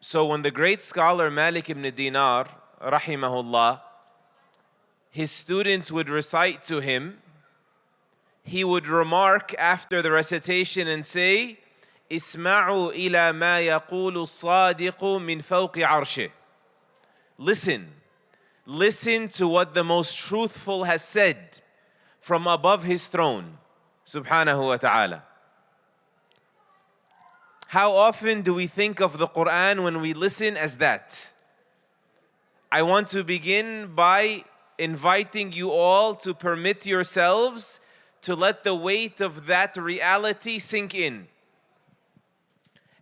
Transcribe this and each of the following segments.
So when the great scholar Malik ibn Dinar, rahimahullah, his students would recite to him, he would remark after the recitation and say, "Isma'u ila ma yaqulu as-sadiqu min fawqi arshih." Listen to what the most truthful has said from above his throne, subhanahu wa ta'ala. How often do we think of the Quran when we listen as that? I want to begin by inviting you all to permit yourselves to let the weight of that reality sink in.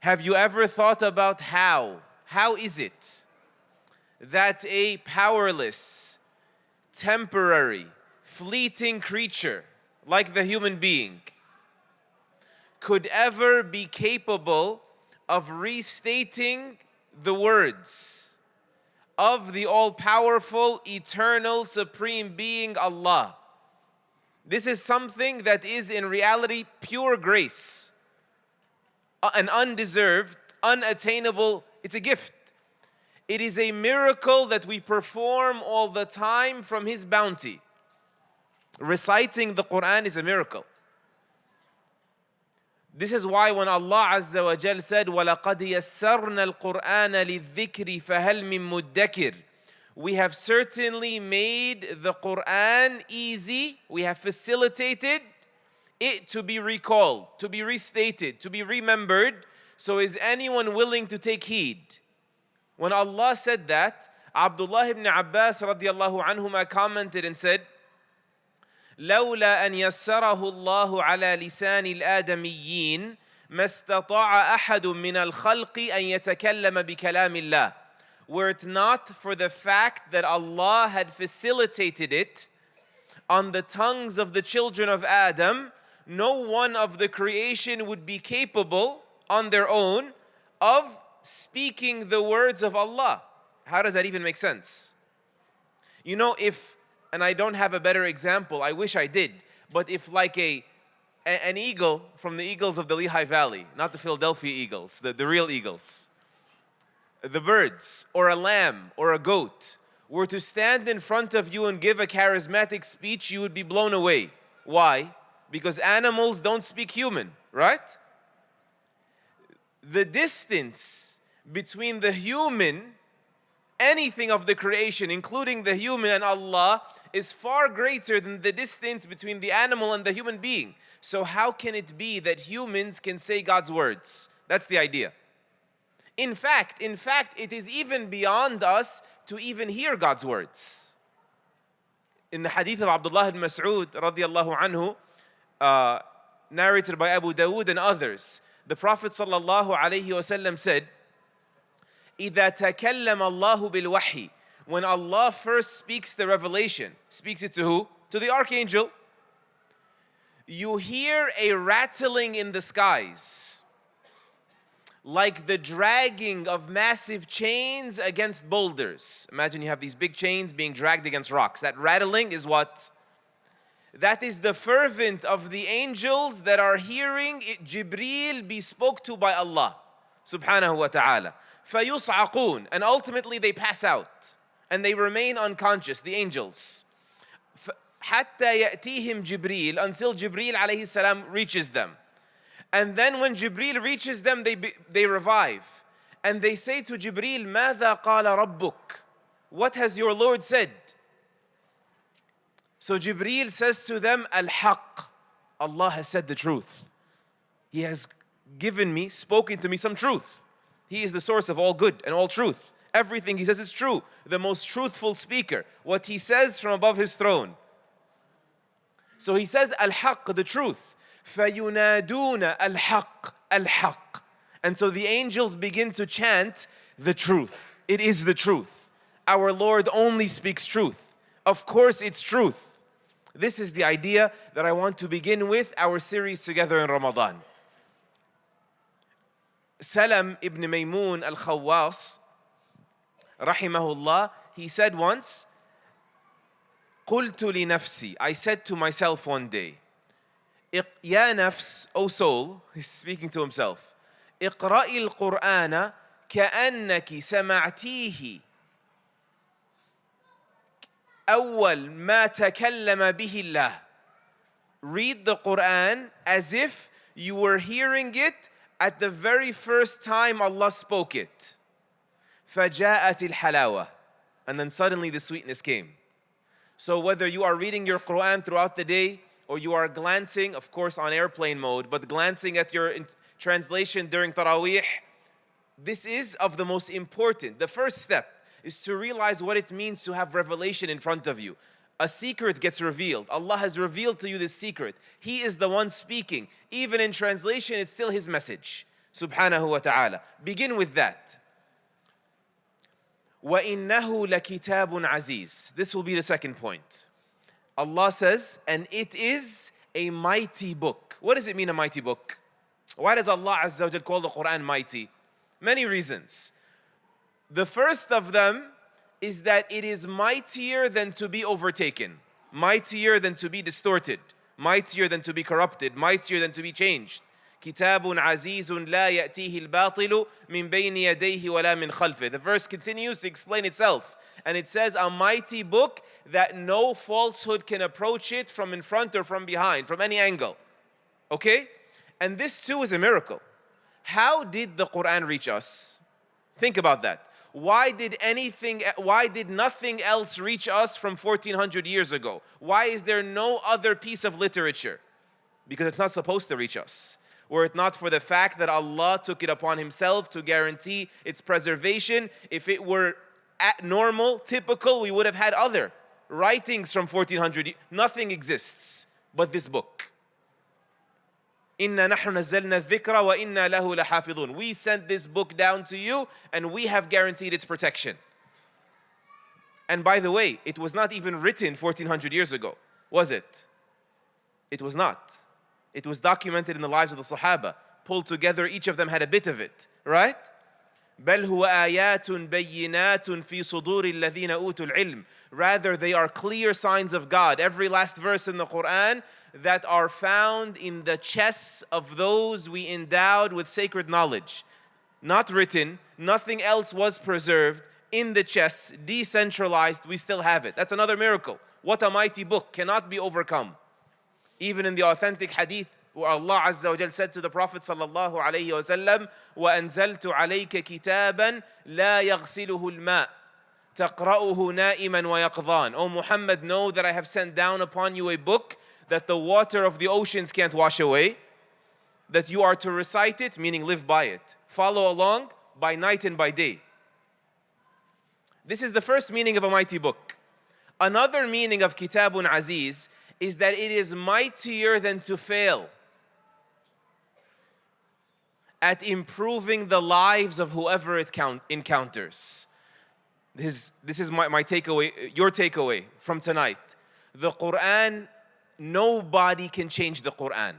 Have you ever thought about how is it that a powerless, temporary, fleeting creature like the human being could ever be capable of restating the words of the all-powerful, eternal, supreme being Allah? This is something that is in reality pure grace, an undeserved, unattainable, it's a gift. It is a miracle that we perform all the time from His bounty. Reciting the Quran is a miracle. This is why when Allah Azza wa Jal said, وَلَقَدْ يَسَّرْنَا الْقُرْآنَ لِلذِّكْرِ فَهَلْ مِن مُدَّكِرٍ, we have certainly made the Quran easy, we have facilitated it to be recalled, to be restated, to be remembered. So is anyone willing to take heed? When Allah said that, Abdullah ibn Abbas radiallahu anhuma commented and said, لولا أن يسره الله على لسان الآدميين ما استطاع أحد من الخلق أن يتكلم بكلام الله. Were it not for the fact that Allah had facilitated it on the tongues of the children of Adam, no one of the creation would be capable on their own of speaking the words of Allah. How does that even make sense? You know, and I don't have a better example, I wish I did, but if like an eagle from the eagles of the Lehigh Valley, not the Philadelphia eagles, the real eagles, the birds, or a lamb, or a goat, were to stand in front of you and give a charismatic speech, you would be blown away. Why? Because animals don't speak human, right? The distance between the human, anything of the creation, including the human and Allah, is far greater than the distance between the animal and the human being. So how can it be that humans can say God's words? That's the idea. In fact, it is even beyond us to even hear God's words. In the hadith of Abdullah ibn Mas'ud radiallahu anhu, narrated by Abu Dawood and others, the Prophet sallallahu alayhi wasallam said, إِذَا تَكَلَّمَ اللَّهُ بِالْوَحْيِ, when Allah first speaks the revelation, speaks it to who? To the archangel. You hear a rattling in the skies, like the dragging of massive chains against boulders. Imagine you have these big chains being dragged against rocks. That rattling is what? That is the fervent of the angels that are hearing it, Jibreel be spoke to by Allah subhanahu wa ta'ala. فَيُصْعَقُونَ, and ultimately they pass out and they remain unconscious, the angels. حَتَّى يَأْتِيهِمْ جِبْرِيل, until Jibreel alayhi salam reaches them. And then when Jibreel reaches them, they revive. And they say to Jibreel, مَاذَا قَالَ رَبُّكَ, what has your Lord said? So Jibreel says to them, Al-Haq, Allah has said the truth. He has given me, spoken to me some truth. He is the source of all good and all truth. Everything He says is true. The most truthful speaker. What He says from above His throne. So He says, Al-Haq, the truth. فَيُنَادُونَ Al-Haq, Al-Haq. And so the angels begin to chant the truth. It is the truth. Our Lord only speaks truth. Of course it's truth. This is the idea that I want to begin with our series together in Ramadan. Salam ibn Maymun al-Khawwas, rahimahullah, he said once, قُلْتُ لِنَفْسِي, I said to myself one day, يا نفس, O soul, he's speaking to himself, اقرأي القرآن كأنك سمعتيه أول ما تكلم به الله. Read the Quran as if you were hearing it at the very first time Allah spoke it. فَجَاءَتِ الْحَلَاوَةِ. And then suddenly the sweetness came. So whether you are reading your Quran throughout the day, or you are glancing, of course on airplane mode, but glancing at your translation during Taraweeh, this is of the most important. The first step is to realize what it means to have revelation in front of you. A secret gets revealed. Allah has revealed to you this secret. He is the one speaking. Even in translation, it's still His message. Subhanahu wa ta'ala. Begin with that. وَإِنَّهُ لَكِتَابٌ عَزِيزٌ. This will be the second point. Allah says, and it is a mighty book. What does it mean, a mighty book? Why does Allah Azza wa Jal call the Quran mighty? Many reasons. The first of them is that it is mightier than to be overtaken, mightier than to be distorted, mightier than to be corrupted, mightier than to be changed. كتاب عزيز لا يأتيه الباطل من بين يديه ولا من خلفه. The verse continues to explain itself. And it says, a mighty book that no falsehood can approach it from in front or from behind, from any angle. Okay? And this too is a miracle. How did the Quran reach us? Think about that. Why did nothing else reach us from 1400 years ago? Why is there no other piece of literature? Because it's not supposed to reach us. Were it not for the fact that Allah took it upon Himself to guarantee its preservation, if it were normal, typical, we would have had other writings from 1400 years. Nothing exists but this book. إِنَّا نَحْنُ نَزَّلْنَا الذِّكْرَ وَإِنَّا لَهُ لَحَافِظُونَ. We sent this book down to you and we have guaranteed its protection. And by the way, it was not even written 1400 years ago, was it? It was not. It was documented in the lives of the Sahaba. Pulled together, each of them had a bit of it, right? بَلْ هُوَ آيَاتٌ بَيِّنَاتٌ فِي صُدُورِ الَّذِينَ أُوتُوا الْعِلْمِ. Rather, they are clear signs of God. Every last verse in the Quran that are found in the chests of those we endowed with sacred knowledge. Not written, nothing else was preserved, in the chests, decentralized, we still have it. That's another miracle. What a mighty book, cannot be overcome. Even in the authentic hadith, where Allah Azza wa Jal said to the Prophet sallallahu alayhi wa sallam, وَأَنزَلْتُ عَلَيْكَ كِتَابًا لَا يَغْسِلُهُ الْمَاءُ تَقْرَأُهُ نَائِمًا وَيَقْظَانًا. O Muhammad, know that I have sent down upon you a book that the water of the oceans can't wash away, that you are to recite it, meaning live by it. Follow along by night and by day. This is the first meaning of a mighty book. Another meaning of Kitabun Aziz is that it is mightier than to fail at improving the lives of whoever it encounters. This is my takeaway, your takeaway from tonight. The Quran, nobody can change the Quran.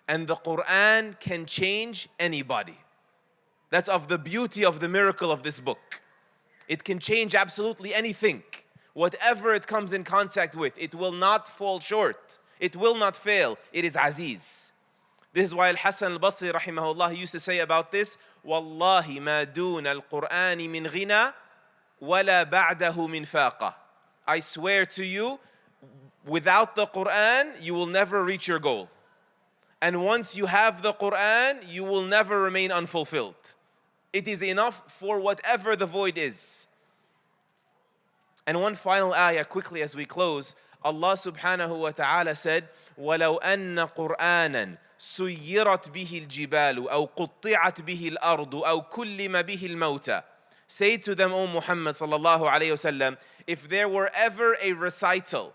And the Quran can change anybody. That's of the beauty of the miracle of this book. It can change absolutely anything. Whatever it comes in contact with, it will not fall short. It will not fail. It is Aziz. This is why Al-Hasan al-Basri rahimahullah used to say about this, وَاللَّهِ مَا دُونَ الْقُرْآنِ مِنْ غِنَى وَلَا بَعْدَهُ مِنْ فَاقَةٍ. I swear to you, without the Quran, you will never reach your goal. And once you have the Quran, you will never remain unfulfilled. It is enough for whatever the void is. And one final ayah quickly as we close. Allah subhanahu wa ta'ala said, وَلَوْ أَنَّ قُرْآنًا سُيِّرَتْ بِهِ الْجِبَالُ أَوْ قُطِّعَتْ بِهِ الْأَرْضُ أَوْ كُلِّمَ بِهِ الْمَوْتَى. Say to them, O Muhammad sallallahu alayhi wasallam, if there were ever a recital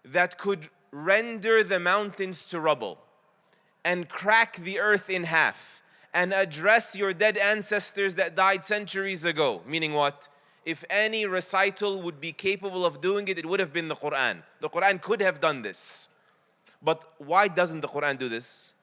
that could render the mountains to rubble and crack the earth in half and address your dead ancestors that died centuries ago, meaning what? If any recital would be capable of doing it, it would have been the Quran. The Quran could have done this. But why doesn't the Quran do this?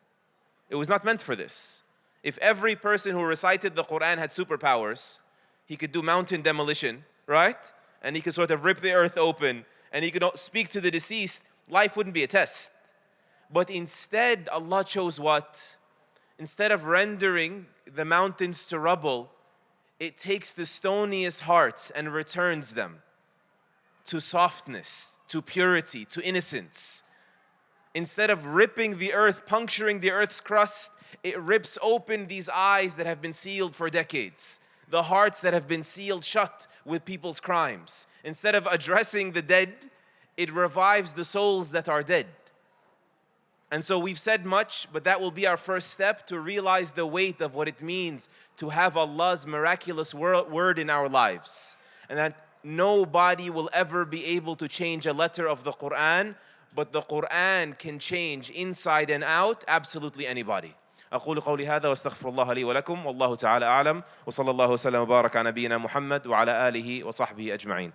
It was not meant for this. If every person who recited the Quran had superpowers, he could do mountain demolition, right? And he could sort of rip the earth open, and he could speak to the deceased, life wouldn't be a test. But instead, Allah chose what? instead of rendering the mountains to rubble, it takes the stoniest hearts and returns them to softness, to purity, to innocence. Instead of ripping the earth, puncturing the earth's crust, it rips open these eyes that have been sealed for decades, the hearts that have been sealed shut with people's crimes. Instead of addressing the dead, it revives the souls that are dead. And so we've said much, but that will be our first step to realize the weight of what it means to have Allah's miraculous word in our lives. And that nobody will ever be able to change a letter of the Quran, but the Quran can change inside and out absolutely anybody. أقول قولي هذا واستغفر الله لي ولكم والله تعالى أعلم وصلى الله وسلم وبارك على نبينا محمد وعلى آله وصحبه أجمعين.